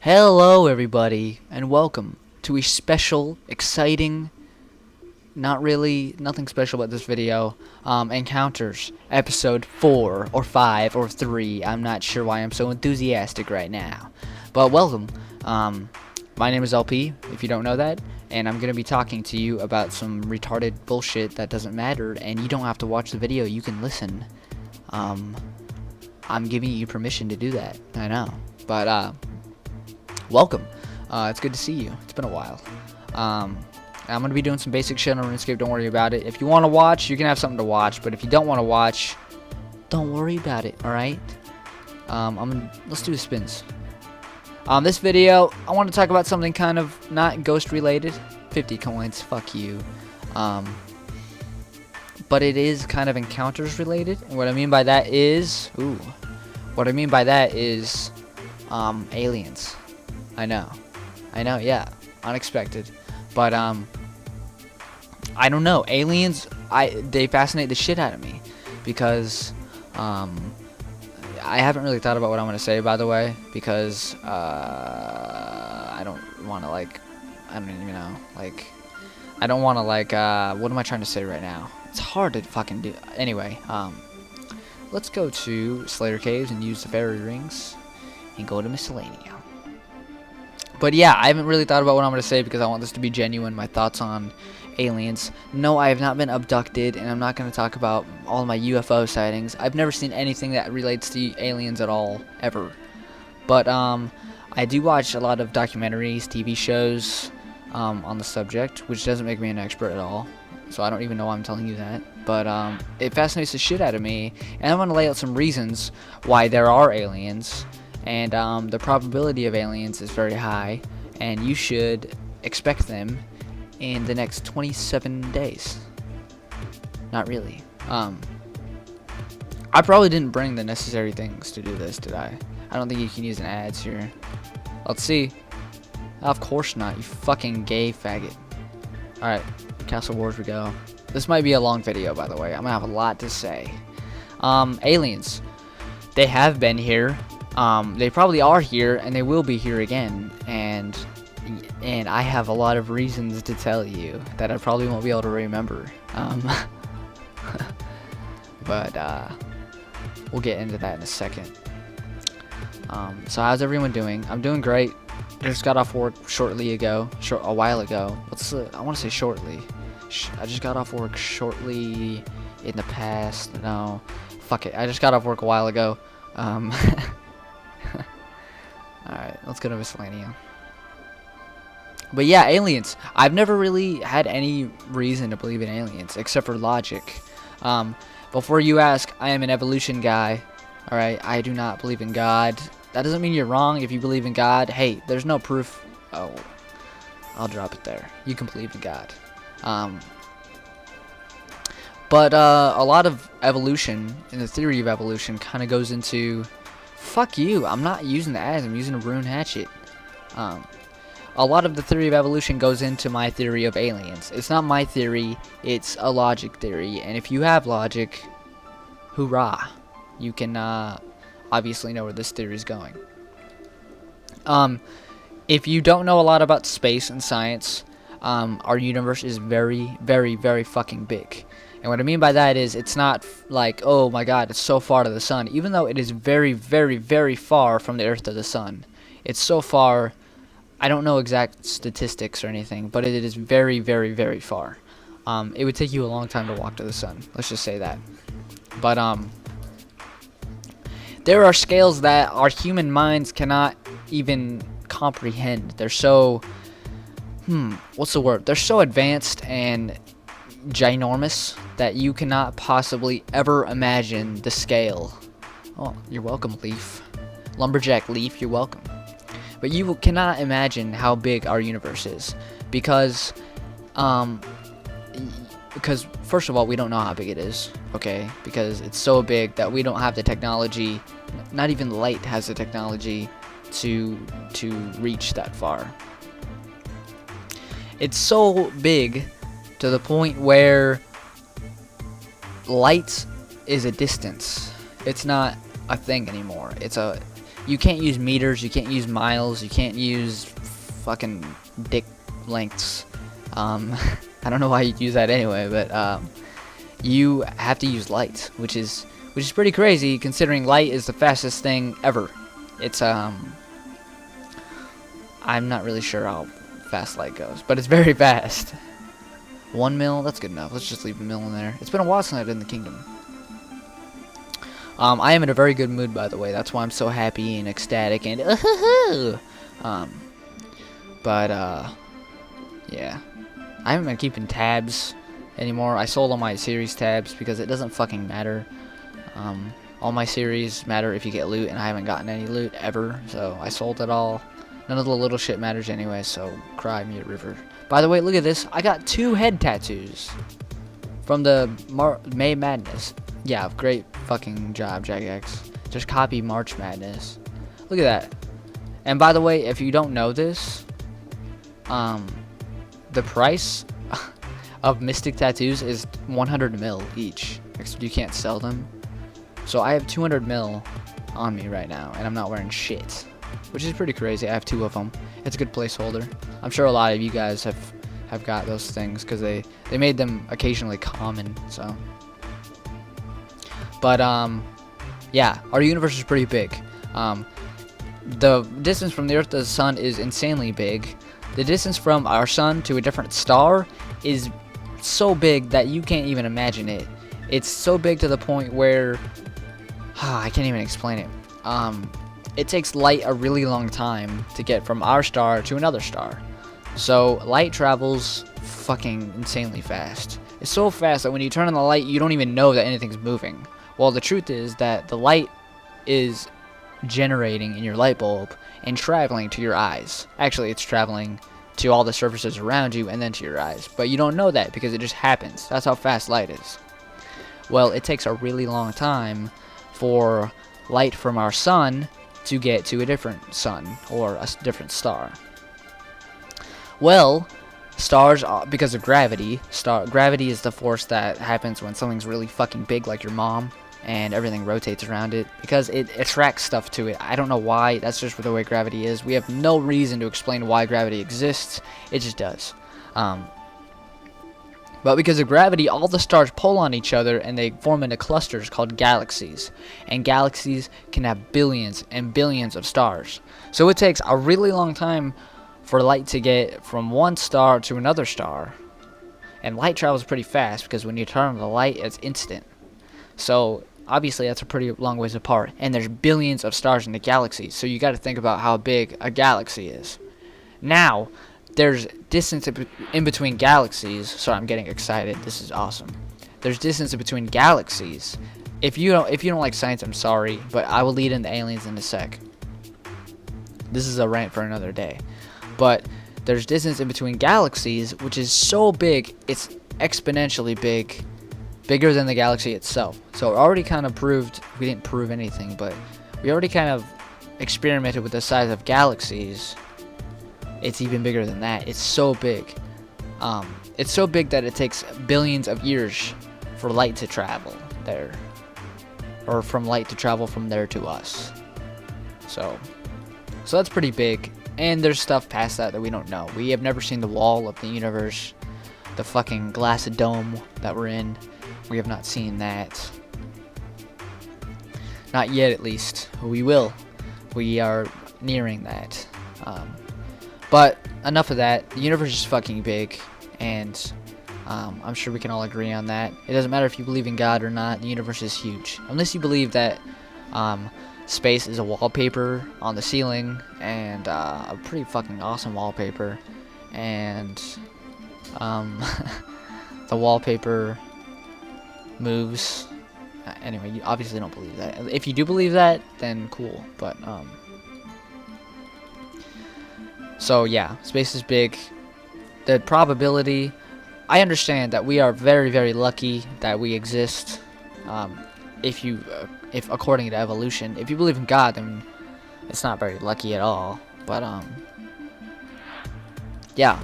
Hello everybody, and welcome to a special, exciting, nothing special about this video, Encounters, episode 4, or 5, or 3, I'm not sure why I'm so enthusiastic right now, but welcome. My name is LP, if you don't know that, and I'm going to be talking to you about some retarded bullshit that doesn't matter, and you don't have to watch the video, you can listen. I'm giving you permission to do that, I know, but, welcome. It's good to see you. It's been a while. I'm going to be doing some basic shit on RuneScape. Don't worry about it. If you want to watch, you can have something to watch. But if you don't want to watch, don't worry about it. Alright? Let's do the spins. This video, I want to talk about something kind of not ghost related. 50 coins. Fuck you. But it is kind of encounters related. And what I mean by that is... aliens. I know, yeah, unexpected, but, I don't know, aliens, they fascinate the shit out of me, because, I haven't really thought about what I'm going to say, by the way, because, I don't want to, like, I don't even know, like, I don't want to, like, what am I trying to say right now? It's hard to fucking do. Anyway, let's go to Slayer Caves and use the fairy rings, and go to Miscellanea. But yeah, I haven't really thought about what I'm going to say because I want this to be genuine, my thoughts on aliens. No, I have not been abducted, and I'm not going to talk about all my UFO sightings. I've never seen anything that relates to aliens at all, ever. But I do watch a lot of documentaries, TV shows on the subject, which doesn't make me an expert at all. So I don't even know why I'm telling you that. But it fascinates the shit out of me, and I'm going to lay out some reasons why there are aliens. And the probability of aliens is very high, and you should expect them in the next 27 days. Not really. I probably didn't bring the necessary things to do this, did I? I don't think you can use an ads here. Let's see. Of course not, you fucking gay faggot. Alright, Castle Wars we go. This might be a long video, by the way. I'm gonna have a lot to say. Aliens. They have been here. They probably are here, and they will be here again, and I have a lot of reasons to tell you that I probably won't be able to remember, but, we'll get into that in a second. So how's everyone doing? I'm doing great. I just got off work a while ago. I want to say shortly. I just got off work shortly in the past. No, fuck it. I just got off work a while ago. Alright, let's go to Miscellanea. But yeah, aliens. I've never really had any reason to believe in aliens, except for logic. Before you ask, I am an evolution guy. Alright, I do not believe in God. That doesn't mean you're wrong if you believe in God. Hey, there's no proof. Oh, I'll drop it there. You can believe in God. But a lot of evolution, and the theory of evolution, kind of goes into... Fuck you, I'm not using the ads, I'm using a rune hatchet. A lot of the theory of evolution goes into my theory of aliens. It's not my theory, it's a logic theory. And if you have logic, hoorah. You can obviously know where this theory is going. If you don't know a lot about space and science, our universe is very, very, very fucking big. And what I mean by that is, it's not like, oh my god, it's so far to the sun. Even though it is very, very, very far from the Earth to the sun. It's so far, I don't know exact statistics or anything, but it is very, very, very far. It would take you a long time to walk to the sun. Let's just say that. But, there are scales that our human minds cannot even comprehend. They're so, what's the word? They're so advanced and ginormous that you cannot possibly ever imagine the scale. Oh, you're welcome, Leaf. Lumberjack Leaf, you're welcome. But you cannot imagine how big our universe is, because first of all, we don't know how big it is, okay? Because it's so big that we don't have the technology, not even light has the technology to reach that far. It's so big to the point where light is a distance. It's not a thing anymore. you can't use meters, you can't use miles, you can't use fucking dick lengths. I don't know why you'd use that anyway, but you have to use light, which is pretty crazy considering light is the fastest thing ever. It's I'm not really sure how fast light goes, but it's very fast. 1 mil, that's good enough. Let's just leave a mil in there. It's been a while since I've been in the kingdom. I am in a very good mood, by the way. That's why I'm so happy and ecstatic and yeah. I haven't been keeping tabs anymore. I sold all my series tabs because it doesn't fucking matter. All my series matter if you get loot, and I haven't gotten any loot ever, so I sold it all. None of the little shit matters anyway, so cry me a river. By the way, look at this. I got 2 head tattoos from the May Madness. Yeah, great fucking job, Jagex. Just copy March Madness. Look at that. And by the way, if you don't know this, the price of Mystic tattoos is 100 mil each. Except you can't sell them. So I have 200 mil on me right now, and I'm not wearing shit, which is pretty crazy. I have 2 of them. It's a good placeholder. I'm sure a lot of you guys have got those things because they made them occasionally common. So, but yeah, our universe is pretty big. The distance from the Earth to the Sun is insanely big. The distance from our Sun to a different star is so big that you can't even imagine it. It's so big to the point where I can't even explain it. It takes light a really long time to get from our star to another star. So light travels fucking insanely fast. It's so fast that when you turn on the light, you don't even know that anything's moving. Well, the truth is that the light is generating in your light bulb and traveling to your eyes. Actually, it's traveling to all the surfaces around you and then to your eyes. But you don't know that because it just happens. That's how fast light is. Well, it takes a really long time for light from our sun to get to a different sun or a different star. Well, stars, because of gravity, gravity is the force that happens when something's really fucking big, like your mom, and everything rotates around it because it attracts stuff to it. I don't know why. That's just the way gravity is. We have no reason to explain why gravity exists. It just does. But because of gravity, all the stars pull on each other and they form into clusters called galaxies. And galaxies can have billions and billions of stars. So it takes a really long time for light to get from one star to another star. And light travels pretty fast because when you turn on the light, it's instant. So obviously that's a pretty long ways apart. And there's billions of stars in the galaxy. So you got to think about how big a galaxy is. Now, there's distance in between galaxies. Sorry, I'm getting excited. This is awesome. There's distance in between galaxies. If you don't like science, I'm sorry, but I will lead into aliens in a sec. This is a rant for another day. But there's distance in between galaxies, which is so big, it's exponentially big, bigger than the galaxy itself. So it already kind of proved, we didn't prove anything, but we already kind of experimented with the size of galaxies. It's even bigger than that. It's so big. It's so big that it takes billions of years for light to travel there, or from light to travel from there to us. So that's pretty big. And there's stuff past that we don't know. We have never seen the wall of the universe, the fucking glass dome that we're in. We have not seen that. Not yet, at least. We will. We are nearing that. But enough of that. The universe is fucking big, and I'm sure we can all agree on that. It doesn't matter if you believe in God or not. The universe is huge. Unless you believe that space is a wallpaper on the ceiling, and a pretty fucking awesome wallpaper, and the wallpaper moves. Anyway, you obviously don't believe that. If you do believe that, then cool. But so yeah, space is big. The probability, I understand that we are very, very lucky that we exist. If according to evolution, if you believe in God, then it's not very lucky at all. But yeah,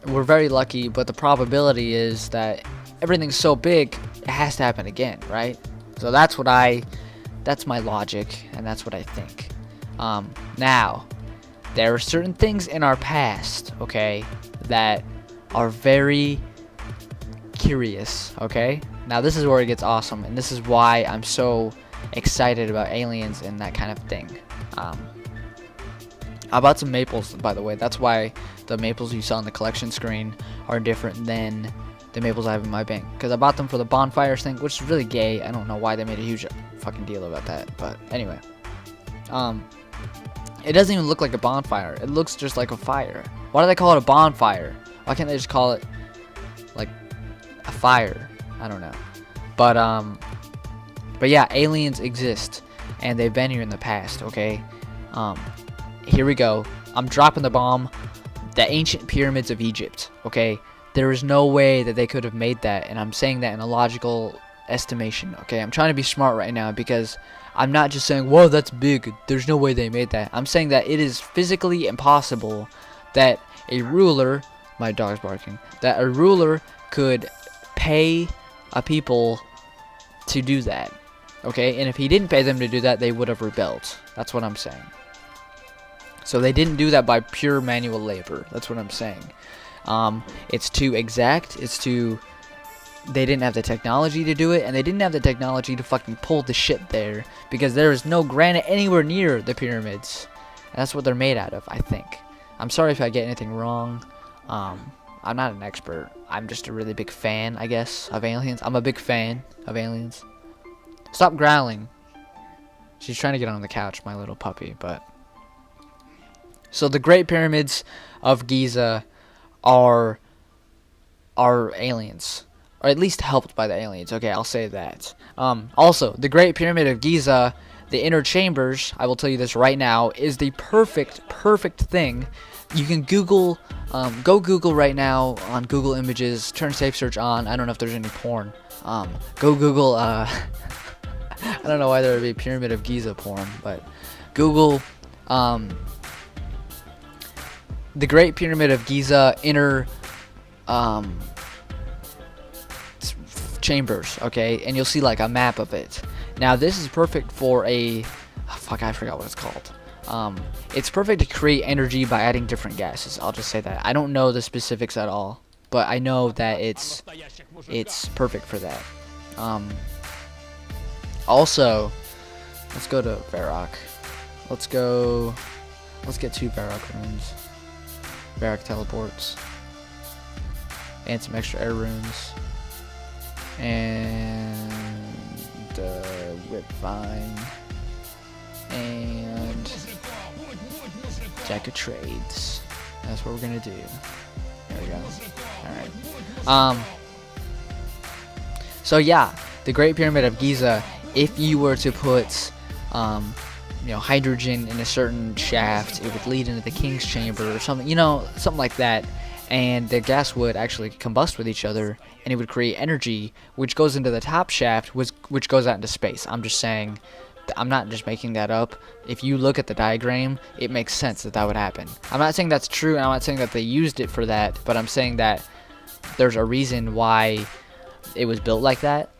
we're very lucky. But the probability is that everything's so big, it has to happen again, right? So that's my logic, and that's what I think. Now, there are certain things in our past, okay, that are very curious, okay? Now, this is where it gets awesome, and this is why I'm so excited about aliens and that kind of thing. I bought some maples, by the way. That's why the maples you saw on the collection screen are different than the maples I have in my bank. Because I bought them for the bonfires thing, which is really gay. I don't know why they made a huge fucking deal about that. But anyway. It doesn't even look like a bonfire. It looks just like a fire. Why do they call it a bonfire? Why can't they just call it, like, a fire? I don't know. But yeah, aliens exist. And they've been here in the past, okay? Here we go. I'm dropping the bomb. The ancient pyramids of Egypt, okay? There is no way that they could have made that, and I'm saying that in a logical estimation, okay? I'm trying to be smart right now because I'm not just saying, whoa, that's big. There's no way they made that. I'm saying that it is physically impossible that a ruler, my dog's barking, that a ruler could pay a people to do that, okay? And if he didn't pay them to do that, they would have rebelled. That's what I'm saying. So they didn't do that by pure manual labor. That's what I'm saying. It's too exact. They didn't have the technology to do it, and they didn't have the technology to fucking pull the shit there because there is no granite anywhere near the pyramids. And that's what they're made out of, I think. I'm sorry if I get anything wrong. I'm not an expert. I'm just a really big fan, I guess, of aliens. I'm a big fan of aliens. Stop growling. She's trying to get on the couch, my little puppy, but... So the Great Pyramids of Giza are aliens, or at least helped by the aliens. Okay, I'll say that. Also, the Great Pyramid of Giza, the inner chambers, I will tell you this right now, is the perfect thing. You can Google, go Google right now on Google Images, turn safe search on. I don't know if there's any porn. Go Google, I don't know why there would be Pyramid of Giza porn, but Google, the Great Pyramid of Giza inner chambers, okay, and you'll see like a map of it. Now this is perfect for I forgot what it's called. It's perfect to create energy by adding different gases. I'll just say that. I don't know the specifics at all, but I know that it's perfect for that. Also, let's go to Varrock. Let's get 2 Varrock runes. Varrock teleports. And some extra air runes. And Whipvine. And Jack of Trades. That's what we're gonna do. There we go. Alright. So yeah, the Great Pyramid of Giza, if you were to put hydrogen in a certain shaft, it would lead into the King's Chamber or something, something like that, and the gas would actually combust with each other, and it would create energy, which goes into the top shaft, which goes out into space. I'm just saying, I'm not just making that up. If you look at the diagram, it makes sense that would happen. I'm not saying that's true, and I'm not saying that they used it for that, but I'm saying that there's a reason why it was built like that,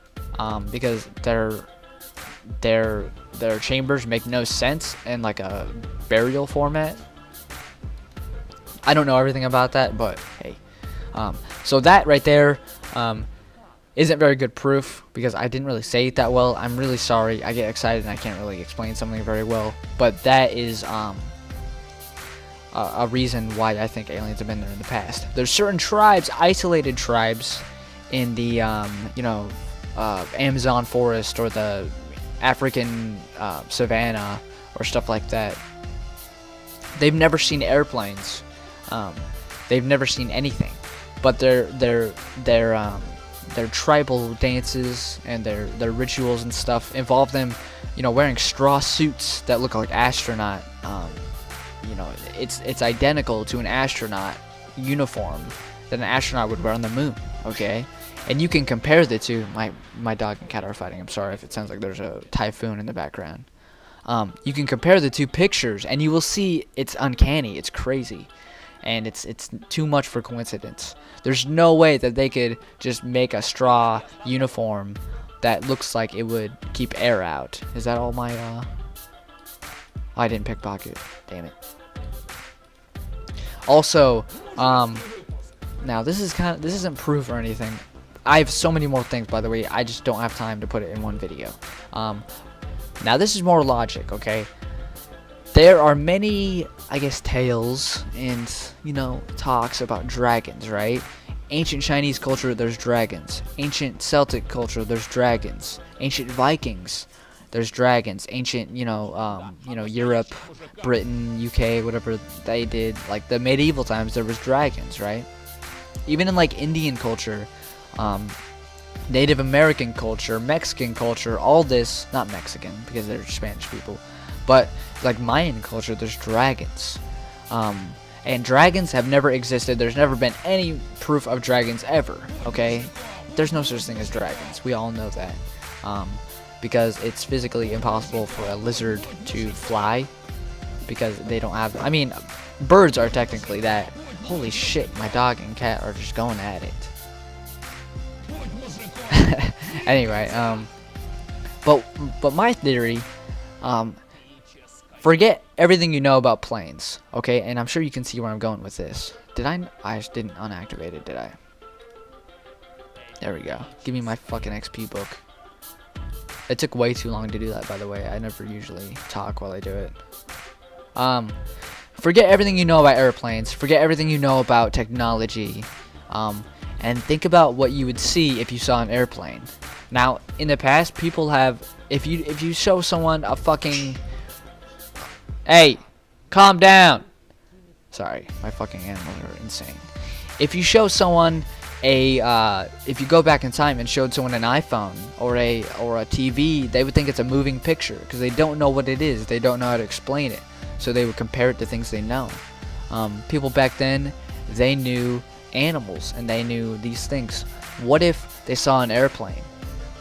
because their chambers make no sense in like a burial format. I don't know everything about that, but hey. So that right there isn't very good proof because I didn't really say it that well. I'm really sorry. I get excited and I can't really explain something very well. But that is a reason why I think aliens have been there in the past. There's certain tribes, isolated tribes in the Amazon forest or the African savannah or stuff like that. They've never seen airplanes. They've never seen anything, but their tribal dances and their rituals and stuff involve them, wearing straw suits that look like astronaut. It's identical to an astronaut uniform that an astronaut would wear on the moon. Okay. And you can compare the two. My dog and cat are fighting. I'm sorry if it sounds like there's a typhoon in the background. You can compare the two pictures, and you will see it's uncanny. It's crazy, and it's too much for coincidence. There's no way that they could just make a straw uniform that looks like it would keep air out. Is that all my I didn't pickpocket. Damn it. Also, now this isn't proof or anything. I have so many more things, by the way. I just don't have time to put it in one video. Now this is more logic, okay? There are many, I guess, tales and, you know, talks about dragons, right? Ancient Chinese culture, there's dragons. Ancient Celtic culture, there's dragons. Ancient Vikings, there's dragons. Ancient, Europe, Britain, UK, whatever they did, like the medieval times, there was dragons, right? Even in like Indian culture, Native American culture, Mexican culture, all this, not Mexican because they're Spanish people, but like Mayan culture, there's dragons. And dragons have never existed. There's never been any proof of dragons ever, okay? There's no such thing as dragons. We all know that. Because it's physically impossible for a lizard to fly because they don't have... I mean, birds are technically that. Holy shit, my dog and cat are just going at it. Anyway, but my theory, forget everything you know about planes, okay? And I'm sure you can see where I'm going with this. I just didn't unactivate it, did I? There we go. Give me my fucking XP book. It took way too long to do that, by the way. I never usually talk while I do it. Forget everything you know about airplanes. Forget everything you know about technology. And think about what you would see if you saw an airplane. Now, in the past, people have... If you show someone a fucking... Hey, calm down. Sorry, my fucking animals are insane. If you show someone if you go back in time and showed someone an iPhone or a TV, they would think it's a moving picture because they don't know what it is. They don't know how to explain it. So they would compare it to things they know. People back then, they knew animals and they knew these things. What if they saw an airplane?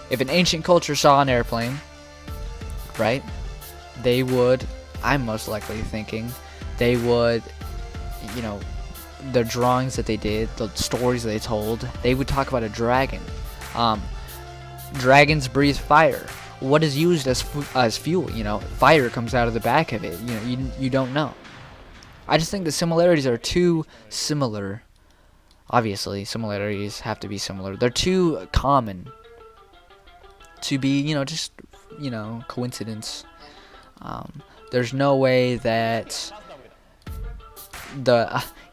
If an ancient culture saw an airplane, right, they would, I'm most likely thinking, they would, you know, the drawings that they did, the stories they told, they would talk about a dragon. Dragons breathe fire. What is used as fuel? You know, fire comes out of the back of it. You know, you don't know. I just think the similarities are too similar. Obviously, similarities have to be similar. They're too common to be, you know, just, you know, coincidence. There's no way that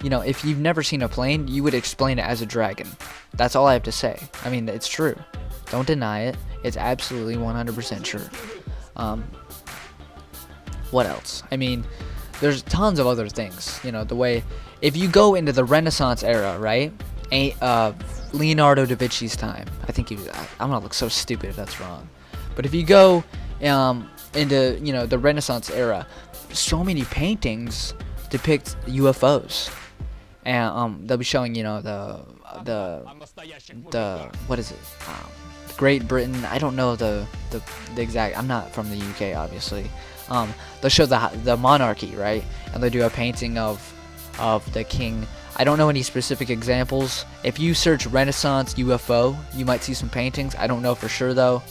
you know, if you've never seen a plane, you would explain it as a dragon. That's all I have to say. I mean, it's true. Don't deny it. It's absolutely 100% true. What else? I mean, there's tons of other things. You know, the way... If you go into the Renaissance era, right? Leonardo da Vinci's time. I think I'm gonna look so stupid if that's wrong. But if you go into, you know, the Renaissance era, so many paintings depict UFOs. And they'll be showing, you know, the what is it? Great Britain. I don't know the exact. I'm not from the UK, obviously. They'll show the monarchy, right? And they'll do a painting of the king. I don't know any specific examples. If you search Renaissance UFO, you might see some paintings. I don't know for sure though.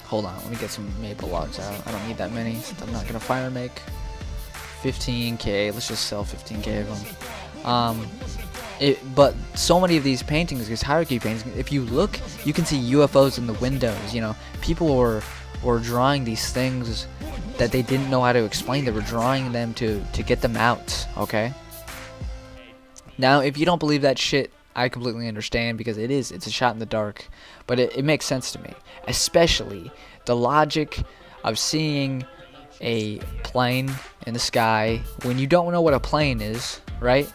Hold on, let me get some maple logs out. I don't need that many. I'm not gonna fire make 15k. Let's just sell 15k of them. But so many of these paintings, these hierarchy paintings, if you look, you can see UFOs in the windows. You know, people were drawing these things that they didn't know how to explain. They were drawing them to get them out. Okay. Now, if you don't believe that shit, I completely understand because it's a shot in the dark, but it makes sense to me, especially the logic of seeing a plane in the sky when you don't know what a plane is, right?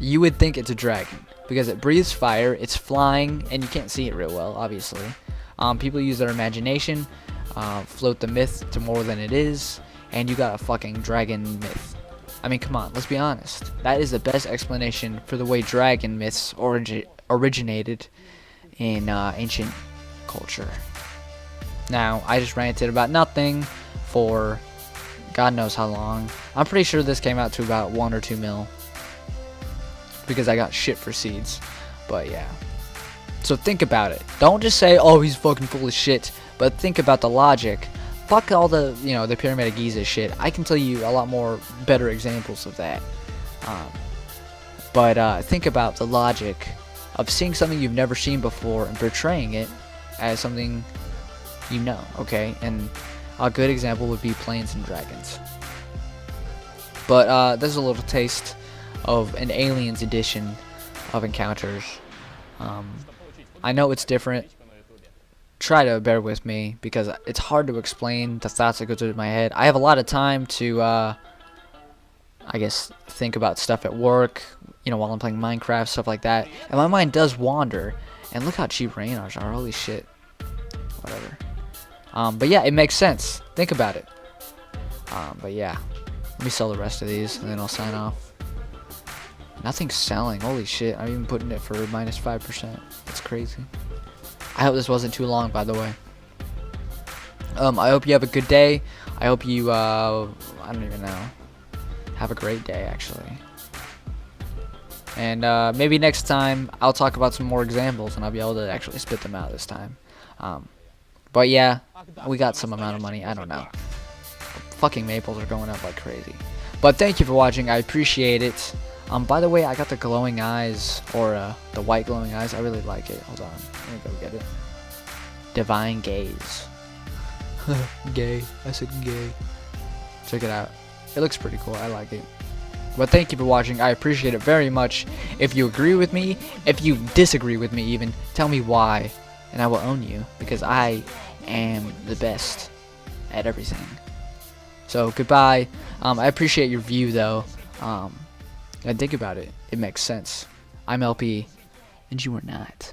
You would think it's a dragon because it breathes fire, it's flying, and you can't see it real well, obviously. People use their imagination, float the myth to more than it is, and you got a fucking dragon myth. I mean, come on, let's be honest. That is the best explanation for the way dragon myths originated in ancient culture. Now, I just ranted about nothing for God knows how long. I'm pretty sure this came out to about 1 or 2 mil because I got shit for seeds. But yeah. So think about it. Don't just say, oh, he's fucking full of shit. But think about the logic fuck all the, you know, the Pyramid of Giza shit. I can tell you a lot more better examples of that. But think about the logic of seeing something you've never seen before and portraying it as something you know, okay? And a good example would be Planes and Dragons. But there's a little taste of an Aliens edition of Encounters. I know it's different. Try to bear with me because it's hard to explain the thoughts that go through my head. I have a lot of time to, I guess, think about stuff at work, you know, while I'm playing Minecraft, stuff like that. And my mind does wander. And look how cheap Raynars are. Holy shit. Whatever. But yeah, it makes sense. Think about it. But yeah, let me sell the rest of these and then I'll sign off. Nothing's selling. Holy shit. I'm even putting it for -5%. That's crazy. I hope this wasn't too long, by the way. I hope you have a good day. I hope you, I don't even know. Have a great day, actually. And maybe next time I'll talk about some more examples and I'll be able to actually spit them out this time. But yeah, we got some amount of money. I don't know. Fucking maples are going up like crazy. But thank you for watching. I appreciate it. By the way, I got the glowing eyes, or the white glowing eyes. I really like it. Hold on, let me go get it. Divine Gaze. Gay. I said gay. Check it out. It looks pretty cool. I like it. But thank you for watching. I appreciate it very much. If you agree with me, if you disagree with me even, tell me why, and I will own you, because I am the best at everything. So goodbye. I appreciate your view though. And think about it. It makes sense. I'm LP, and you are not.